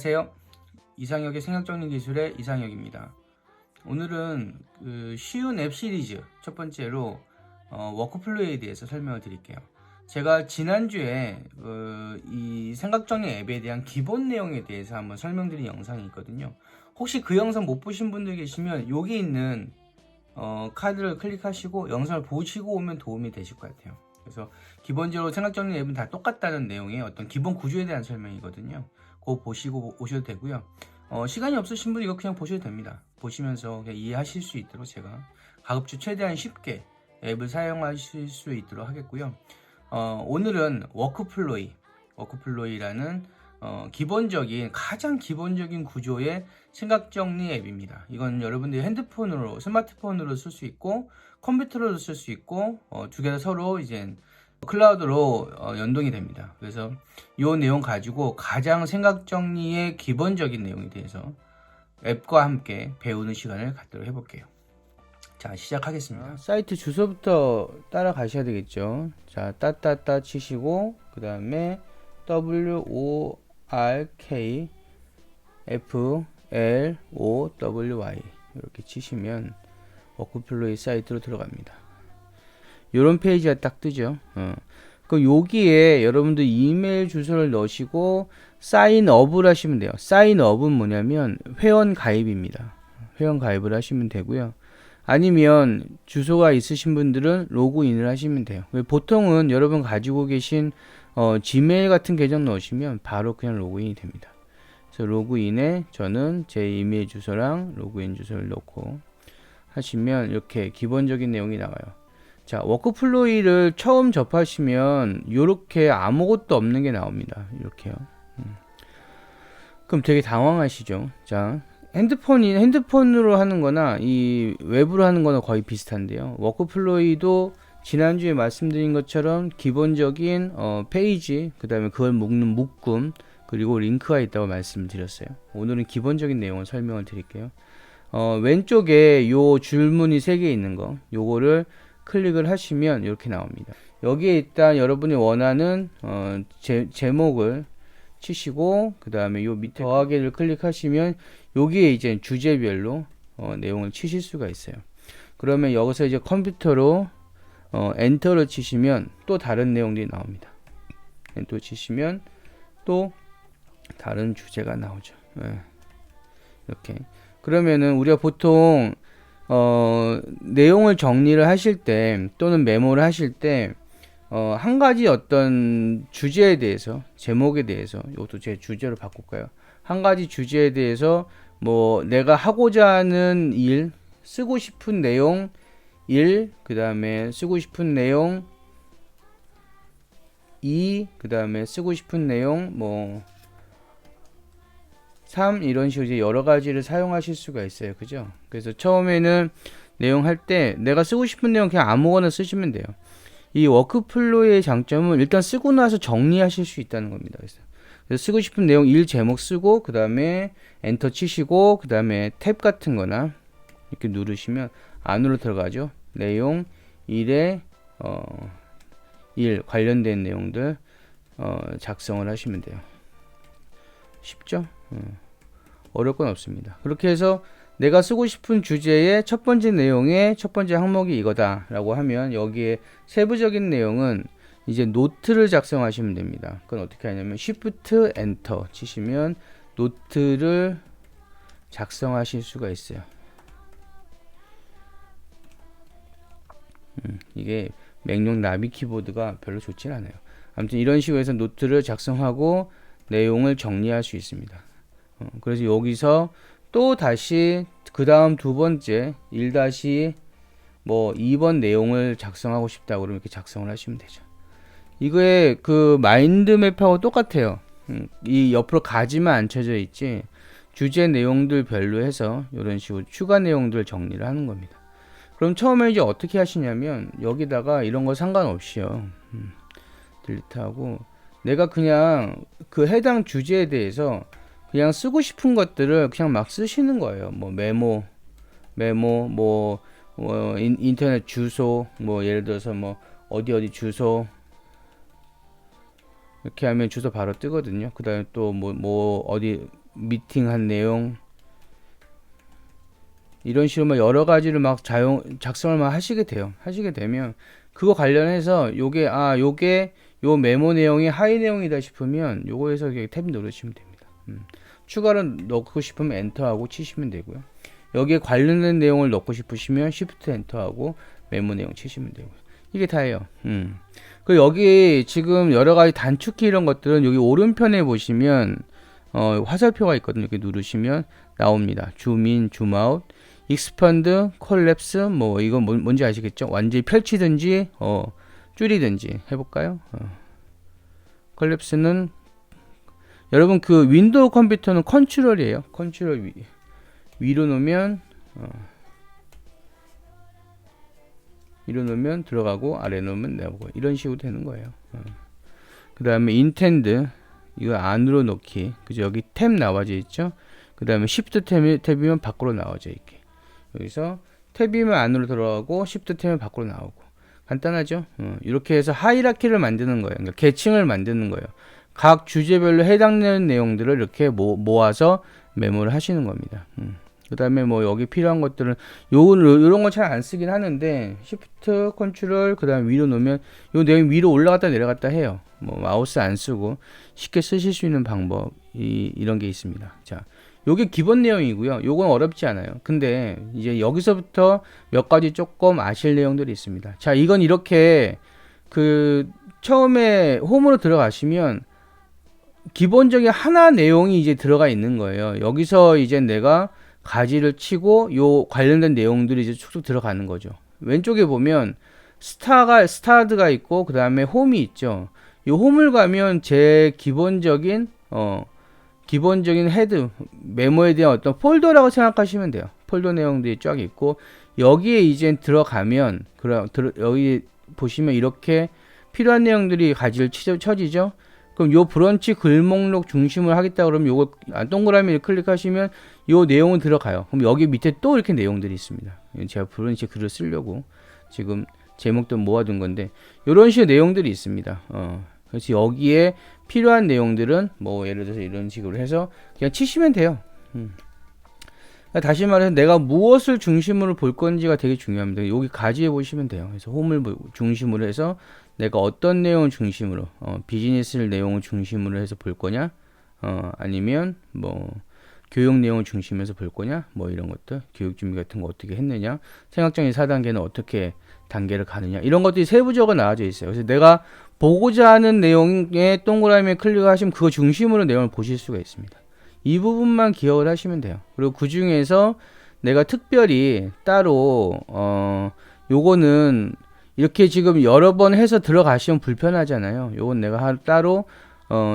안녕하세요. 이상혁의 생각정리 기술의 이상혁입니다. 오늘은 쉬운 앱 시리즈 첫 번째로 워크플로우에 대해서 설명을 드릴게요. 제가 지난주에 이 생각정리 앱에 대한 기본 내용에 대해서 한번 설명드린 영상이 있거든요. 혹시 그 영상 못 보신 분들 계시면 여기 있는 카드를 클릭하시고 영상을 보시고 오면 도움이 되실 것 같아요. 그래서 기본적으로 생각정리 앱은 다 똑같다는 내용의 어떤 기본 구조에 대한 설명이거든요. 그거 보시고 오셔도 되고요. 시간이 없으신 분은 이거 그냥 보셔도 됩니다. 보시면서 그냥 이해하실 수 있도록 제가 가급적 최대한 쉽게 앱을 사용하실 수 있도록 하겠고요. 오늘은 워크플로이라는 기본적인 가장 기본적인 구조의 생각정리 앱입니다. 이건 여러분들이 핸드폰으로 스마트폰으로 쓸 수 있고 컴퓨터로도 쓸 수 있고 두 개 다 서로 이제 클라우드로 연동이 됩니다. 그래서 이 내용 가지고 가장 생각정리의 기본적인 내용에 대해서 앱과 함께 배우는 시간을 갖도록 해볼게요. 자, 시작하겠습니다. 사이트 주소부터 따라가셔야 되겠죠. 자, 따따따 치시고 그 다음에 WORKFLOWY 이렇게 치시면 워크플로이 사이트로 들어갑니다. 요런 페이지가 딱 뜨죠. 그 여기에 여러분들 이메일 주소를 넣으시고 사인업을 하시면 돼요. 사인업은 뭐냐면 회원 가입입니다. 회원 가입을 하시면 되고요. 아니면 주소가 있으신 분들은 로그인을 하시면 돼요. 보통은 여러분 가지고 계신 지메일 같은 계정 넣으시면 바로 그냥 로그인이 됩니다. 그래서 로그인에 저는 제 이메일 주소랑 로그인 주소를 넣고 하시면 이렇게 기본적인 내용이 나와요. 자, 워크플로이를 처음 접하시면 이렇게 아무것도 없는 게 나옵니다. 이렇게요. 그럼 되게 당황하시죠. 자, 핸드폰으로 하는 거나 이 웹으로 하는 거나 거의 비슷한데요. 워크플로이도 지난주에 말씀드린 것처럼 기본적인 페이지, 그 다음에 그걸 묶음, 그리고 링크가 있다고 말씀을 드렸어요. 오늘은 기본적인 내용을 설명을 드릴게요. 왼쪽에 요 줄무늬 3개 있는 거, 요거를 클릭을 하시면 이렇게 나옵니다. 여기에 일단 여러분이 원하는 제목을 치시고 그 다음에 요 밑에 더하기를 클릭하시면 여기에 이제 주제별로 내용을 치실 수가 있어요. 그러면 여기서 이제 컴퓨터로 엔터를 치시면 또 다른 내용들이 나옵니다. 엔터 치시면 또 다른 주제가 나오죠. 이렇게. 그러면은 우리가 보통 내용을 정리를 하실 때 또는 메모를 하실 때 한 가지 어떤 주제에 대해서 제목에 대해서 이것도 제 주제로 바꿀까요? 한 가지 주제에 대해서 뭐 내가 하고자 하는 일, 쓰고 싶은 내용 1, 그 다음에 쓰고 싶은 내용 2, 그 다음에 쓰고 싶은 내용 뭐 3 이런 식으로 이제 여러 가지를 사용하실 수가 있어요. 그죠? 그래서 처음에는 내용 할 때 내가 쓰고 싶은 내용 그냥 아무거나 쓰시면 돼요. 이 워크플로우의 장점은 일단 쓰고 나서 정리하실 수 있다는 겁니다. 그래서 쓰고 싶은 내용 1 제목 쓰고 그 다음에 엔터 치시고 그 다음에 탭 같은 거나 이렇게 누르시면 안으로 들어가죠. 내용 1에 1 관련된 내용들 작성을 하시면 돼요. 쉽죠? 어려울 건 없습니다. 그렇게 해서 내가 쓰고 싶은 주제의 첫 번째 내용의 첫 번째 항목이 이거다 라고 하면 여기에 세부적인 내용은 이제 노트를 작성하시면 됩니다. 그건 어떻게 하냐면 Shift Enter 치시면 노트를 작성하실 수가 있어요. 이게 맹용 나비 키보드가 별로 좋진 않아요. 아무튼 이런 식으로 해서 노트를 작성하고 내용을 정리할 수 있습니다. 그래서 여기서 또 다시 그 다음 두 번째 1-2번 내용을 작성하고 싶다 그러면 이렇게 작성을 하시면 되죠. 이거에 그 마인드맵하고 똑같아요. 이 옆으로 가지만 안 쳐져 있지 주제 내용들 별로 해서 이런 식으로 추가 내용들 정리를 하는 겁니다. 그럼 처음에 이제 어떻게 하시냐면 여기다가 이런 거 상관없이요. 딜리트하고 내가 그냥 그 해당 주제에 대해서 그냥 쓰고 싶은 것들을 그냥 막 쓰시는 거예요. 뭐 메모, 뭐 인터넷 주소, 뭐 예를 들어서 뭐 어디 주소 이렇게 하면 주소 바로 뜨거든요. 그 다음에 또 뭐 어디 미팅한 내용 이런 식으로 막 여러 가지를 막 작성을 막 하시게 돼요. 하시게 되면 그거 관련해서 요게 요 메모 내용이 하이 내용이다 싶으면 요거에서 탭 누르시면 됩니다. 추가로 넣고 싶으면 엔터하고 치시면 되고요. 여기에 관련된 내용을 넣고 싶으시면 Shift 엔터하고 메모 내용 치시면 되고요. 이게 다예요. 그리고 여기 지금 여러 가지 단축키 이런 것들은 여기 오른편에 보시면 화살표가 있거든요. 이렇게 누르시면 나옵니다. 줌인, 줌아웃, 익스펀드, 콜랩스, 뭐 이건 뭔지 아시겠죠? 완전히 펼치든지 줄이든지 해볼까요? 콜랩스는 여러분 그 윈도우 컴퓨터는 컨트롤이에요. 컨트롤 위로 놓으면 위로 놓으면 들어가고 아래 놓으면 나오고 이런 식으로 되는 거예요. 그 다음에 인텐드 이거 안으로 놓기 그죠? 여기 탭 나와져 있죠? 그 다음에 Shift 탭이면 밖으로 나와져 있게 여기서 탭이면 안으로 들어가고 Shift 탭이면 밖으로 나오고 간단하죠? 이렇게 해서 하이라키를 만드는 거예요. 그러니까 계층을 만드는 거예요. 각 주제별로 해당되는 내용들을 이렇게 모아서 메모를 하시는 겁니다. 그 다음에 뭐 여기 필요한 것들은 요런 거 잘 안 쓰긴 하는데 Shift, Ctrl 그 다음에 위로 놓으면 요 내용 위로 올라갔다 내려갔다 해요. 뭐 마우스 안 쓰고 쉽게 쓰실 수 있는 방법 이런 게 있습니다. 자, 요게 기본 내용이고요. 요건 어렵지 않아요. 근데 이제 여기서부터 몇 가지 조금 아실 내용들이 있습니다. 자, 이건 이렇게 그 처음에 홈으로 들어가시면 기본적인 하나 내용이 이제 들어가 있는 거예요. 여기서 이제 내가 가지를 치고 요 관련된 내용들이 이제 쭉쭉 들어가는 거죠. 왼쪽에 보면 스타드가 있고 그 다음에 홈이 있죠. 이 홈을 가면 제 기본적인 헤드 메모에 대한 어떤 폴더라고 생각하시면 돼요. 폴더 내용들이 쫙 있고 여기에 이제 들어가면 여기 보시면 이렇게 필요한 내용들이 가지를 쳐지죠. 그럼 요 브런치 글 목록 중심을 하겠다 그러면 요거 동그라미를 클릭하시면 요 내용은 들어가요. 그럼 여기 밑에 또 이렇게 내용들이 있습니다. 제가 브런치 글을 쓰려고 지금 제목도 모아둔 건데 요런 식의 내용들이 있습니다. 그래서 여기에 필요한 내용들은 뭐 예를 들어서 이런 식으로 해서 그냥 치시면 돼요. 다시 말해서 내가 무엇을 중심으로 볼 건지가 되게 중요합니다. 여기 가지에 보시면 돼요. 그래서 홈을 중심으로 해서 내가 어떤 내용을 중심으로 비즈니스 내용을 중심으로 해서 볼 거냐 아니면 뭐 교육 내용을 중심해서 볼 거냐 뭐 이런 것들 교육 준비 같은 거 어떻게 했느냐 생각정의 4단계는 어떻게 단계를 가느냐 이런 것들이 세부적으로 나와져 있어요. 그래서 내가 보고자 하는 내용에 동그라미에 클릭하시면 그거 중심으로 내용을 보실 수가 있습니다. 이 부분만 기억을 하시면 돼요. 그리고 그 중에서 내가 특별히 따로 요거는 이렇게 지금 여러 번 해서 들어가시면 불편하잖아요. 요건 내가 따로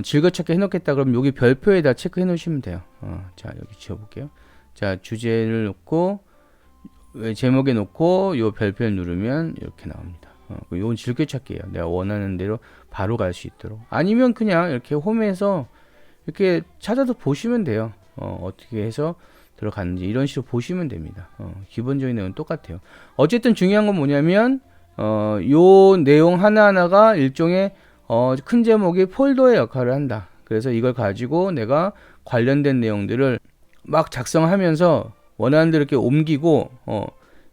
즐거찾기 해놓겠다 그러면 여기 별표에다 체크해 놓으시면 돼요. 자 여기 지워볼게요. 자 주제를 놓고 제목에 놓고 요 별표를 누르면 이렇게 나옵니다. 요건 즐겨찾기예요. 내가 원하는 대로 바로 갈 수 있도록. 아니면 그냥 이렇게 홈에서 이렇게 찾아서 보시면 돼요. 어떻게 해서 들어갔는지 이런 식으로 보시면 됩니다. 기본적인 내용은 똑같아요. 어쨌든 중요한 건 뭐냐면 요 내용 하나하나가 일종의 큰 제목이 폴더의 역할을 한다. 그래서 이걸 가지고 내가 관련된 내용들을 막 작성하면서 원하는 대로 이렇게 옮기고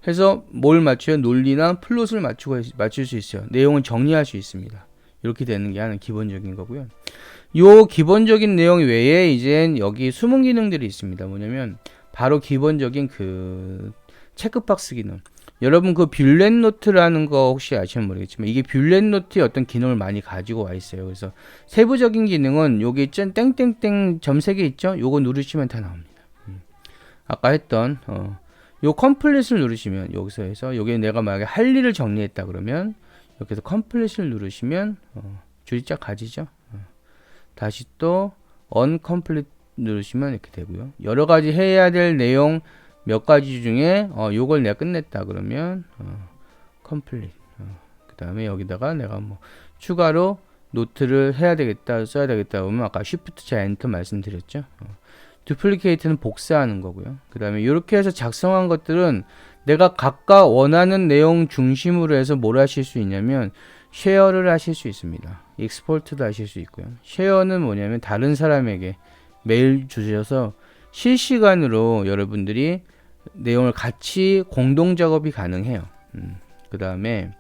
해서 뭘 맞춰요? 논리나 플롯을 맞출 수 있어요. 내용을 정리할 수 있습니다. 이렇게 되는 게 하는 기본적인 거고요. 요 기본적인 내용 외에 이제 여기 숨은 기능들이 있습니다. 뭐냐면 바로 기본적인 그 체크박스 기능. 여러분 그 뷰렛 노트라는 거 혹시 아시면 모르겠지만 이게 뷰렛 노트의 어떤 기능을 많이 가지고 와 있어요. 그래서 세부적인 기능은 여기 있죠? 땡땡땡 점 3개 있죠? 요거 누르시면 다 나옵니다. 아까 했던 요 컴플릿을 누르시면 여기서 해서 여기에 내가 만약에 할 일을 정리했다 그러면 여기서 컴플릿을 누르시면 줄이 쫙 가지죠. 다시 또 언컴플릿 누르시면 이렇게 되고요. 여러 가지 해야 될 내용 몇 가지 중에 요걸 내가 끝냈다 그러면 컴플릿 그 다음에 여기다가 내가 뭐 추가로 노트를 해야 되겠다 써야 되겠다 그러면 아까 Shift 자 엔터 말씀드렸죠. 두플리케이트는 복사하는 거고요. 그 다음에 이렇게 해서 작성한 것들은 내가 각각 원하는 내용 중심으로 해서 뭘 하실 수 있냐면 쉐어를 하실 수 있습니다. 익스포트도 하실 수 있고요. 쉐어는 뭐냐면 다른 사람에게 메일 주셔서 실시간으로 여러분들이 내용을 같이 공동 작업이 가능해요. 그 다음에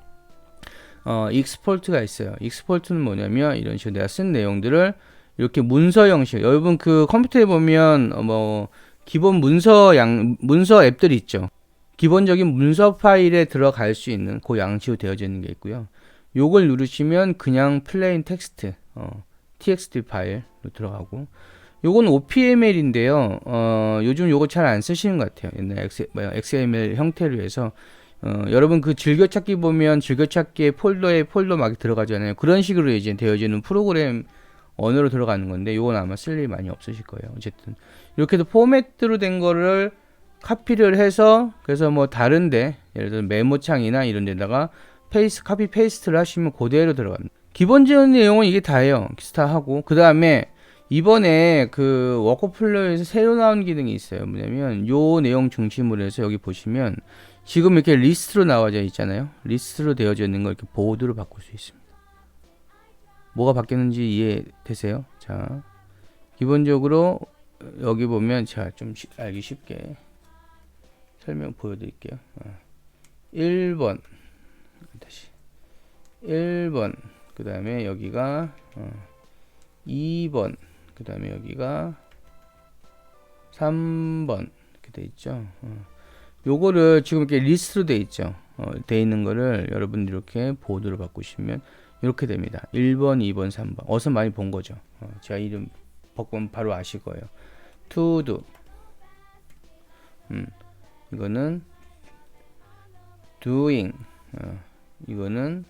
익스포트가 있어요. 익스포트는 뭐냐면 이런 식으로 내가 쓴 내용들을 이렇게 문서 형식, 여러분 그 컴퓨터에 보면 뭐 기본 문서 앱들이 있죠. 기본적인 문서 파일에 들어갈 수 있는 그 양식으로 되어져 있는 게 있고요. 요걸 누르시면 그냥 플레인 텍스트 txt 파일로 들어가고, 요건 OPML인데요. 요즘 요거 잘 안 쓰시는 것 같아요. 옛날 XML 형태로 해서 여러분 그 즐겨찾기 보면 즐겨찾기의 폴더에 폴더 막 들어가잖아요. 그런 식으로 이제 되어지는 프로그램 언어로 들어가는 건데, 요건 아마 쓸 일이 많이 없으실 거예요. 어쨌든 이렇게도 포맷으로 된 거를 카피를 해서, 그래서 뭐 다른데 예를 들어 메모창이나 이런 데다가 카피 페이스트를 하시면 그대로 들어갑니다. 기본적인 내용은 이게 다예요. 스타하고 그 다음에 이번에 그 워크플로우에서 새로 나온 기능이 있어요. 뭐냐면 요 내용 중심으로 해서 여기 보시면 지금 이렇게 리스트로 나와져 있잖아요. 리스트로 되어져 있는 걸 이렇게 보드로 바꿀 수 있습니다. 뭐가 바뀌었는지 이해되세요? 자, 기본적으로 여기 보면 제가 좀 알기 쉽게 설명 보여드릴게요. 1번 다시 1번, 그 다음에 여기가 2번, 그 다음에 여기가 3번 이렇게 돼 있죠. 요거를 지금 이렇게 리스트로 돼 있죠. 돼 있는 거를 여러분들 이렇게 보드로 바꾸시면 이렇게 됩니다. 1번, 2번, 3번. 어서 많이 본 거죠. 제가 이름 바꾸면 바로 아실 거예요. to do. 이거는 doing. 이거는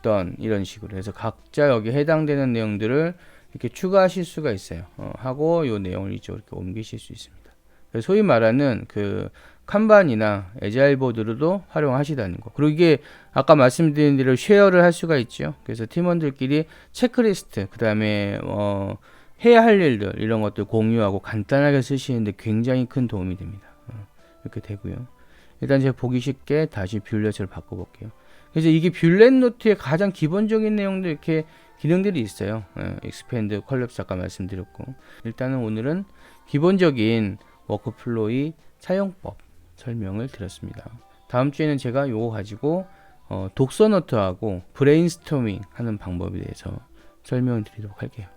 done. 이런 식으로 해서 각자 여기 해당되는 내용들을 이렇게 추가하실 수가 있어요. 하고 요 내용을 이쪽으로 이렇게 옮기실 수 있습니다. 소위 말하는 그 칸반이나 에자일 보드로도 활용하시다는 거. 그리고 이게 아까 말씀드린 대로 쉐어를 할 수가 있죠. 그래서 팀원들끼리 체크리스트, 그 다음에 해야 할 일들 이런 것들 공유하고 간단하게 쓰시는데 굉장히 큰 도움이 됩니다. 이렇게 되고요. 일단 제가 보기 쉽게 다시 뷰렛을 바꿔볼게요. 그래서 이게 뷰렛 노트의 가장 기본적인 내용들 이렇게 기능들이 있어요. 익스펜드, 컬랩스 아까 말씀드렸고, 일단은 오늘은 기본적인 워크플로이 사용법 설명을 드렸습니다. 다음 주에는 제가 요거 가지고 독서 노트하고 브레인스토밍 하는 방법에 대해서 설명을 드리도록 할게요.